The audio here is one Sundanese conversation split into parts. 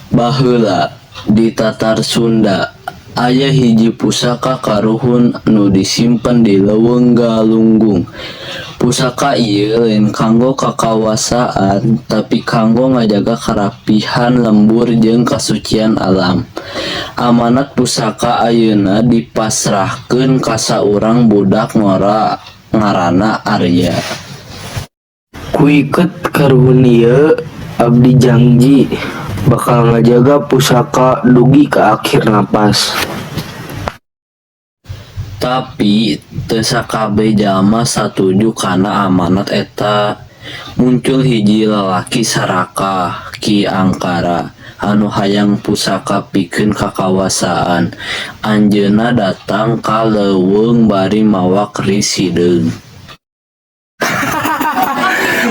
Baheula di Tatar Sunda aya hiji pusaka karuhun nu disimpen di leuweung Galunggung. Pusaka ieu lain kanggo kakawasaan tapi kanggo ngajaga karapihan lembur jeung kasucian alam. Amanat pusaka ayeuna dipasrahkeun ka saurang budak ngora ngaranna Arya. Kuiket karuhun ieu abdi janji bakal ngajaga pusaka dugi ke akhir napas. Tapi teu sakabeh jalma satuju kana amanat eta. Muncul hiji lalaki sarakah Ki Angkara anu hayang pusaka pikeun kakawasaan. Anjeunna datang ka leuweung bari mawa keris hideung.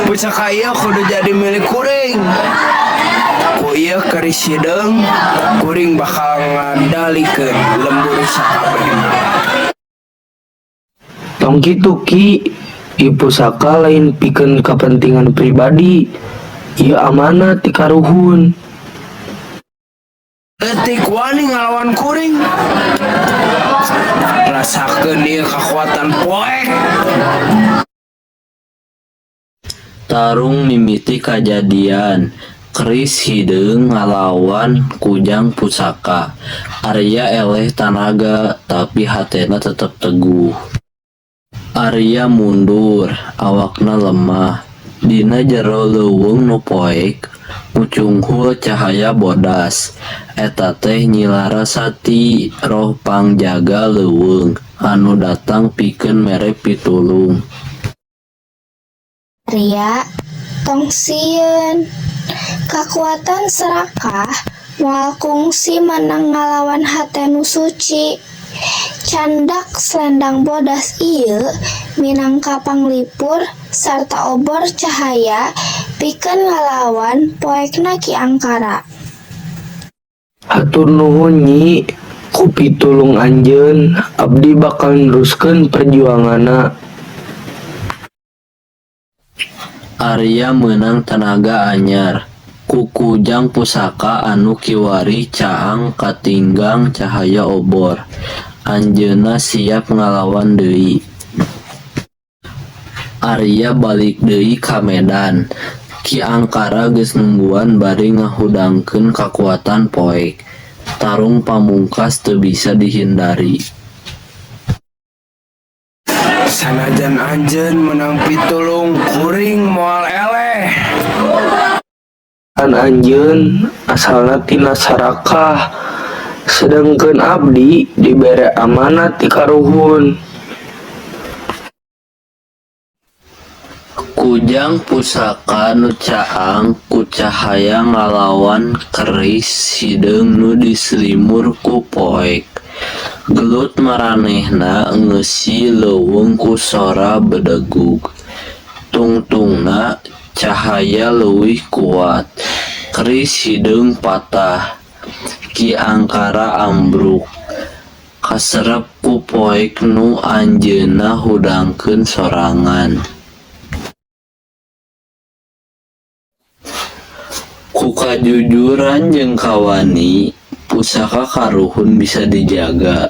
Pusaka ieu kudu jadi milik kuring. Ku ieu keris hideung kuring bakal ngadalikeun lembur sakabehna. Tong kitu Ki, ieu pusaka lain pikeun kepentingan pribadi. Ieu amanat ti karuhun. Etik wani ngalawan kuring. Rasakeun ieu kekuatan poek. Tarung mimiti kajadian keris hideung ngalawan kujang pusaka. Arya eleh tanaga tapi hatena tetep teguh. Arya mundur, awakna lemah. Dina jero leuweung nu poek mucunghul cahaya bodas. Eta teh Nyi Larasati, roh pangjaga leuweung anu datang pikeun mere pitulung. Arya, tong sieun. Kakuatan serakah moal kungsi menang ngalawan hate nu suci. Candak selendang bodas ieu minangka panglipur sarta obor cahaya pikeun ngalawan poekna Ki Angkara. Hatur nuhun Nyi, ku pitulung anjeun abdi bakal neruskeun perjuanganna. Arya meunang tenaga anyar ku kujang pusaka anu kiwari caang katinggang cahaya obor. Anjeunna siap ngalawan deui. Arya balik deui ka Medan. Ki Angkara geus nungguan bari ngahudangkeun kakuatan poek. Tarung pamungkas teu bisa dihindari. Sanajan anjeun menang pitulung kuring moal eleh. Kan anjeun asalna tina sarakah, sedengkeun abdi dibere amanat ti karuhun. Kujang pusaka nu caang ku cahaya ngalawan keris hideung nu diselimur ku poek. Gelut maranehna ngeusi leuweung ku sora bedegug. Tungtungna cahaya leuwih kuat. Keris hideung patah. Ki Angkara ambruk. Kaserep ku poek nu anjeunna hudangkeun sorangan. Ku kajujuran jeung kawani, pusaka karuhun bisa dijaga.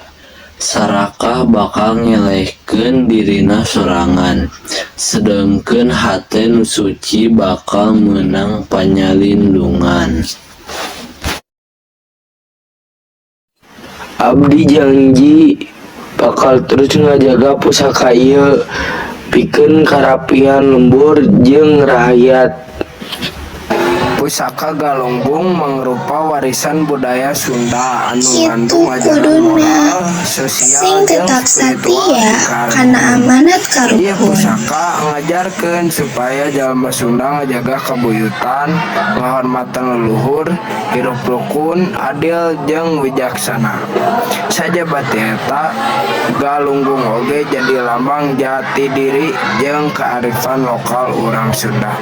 Sarakah bakal ngelehkeun dirina sorangan. Sedengkeun hate nu suci bakal meunang panyalindungan. Abdi janji bakal terus ngajaga pusaka ieu pikeun karapihan lembur jeung rakyat. Pusaka Galunggung mangrupa warisan budaya Sunda anu ngandung ajaran moral, sosial, Sing tetap satia kana amanat Ieu karuhun. pusaka ngajarkeun supaya jalma Sunda ngajaga kabuyutan, ngahormatan leluhur, hirup rukun, adil jeung wijaksana. Sajabati eta, Galunggung oge jadi lambang jati diri jeung kearifan lokal urang Sunda.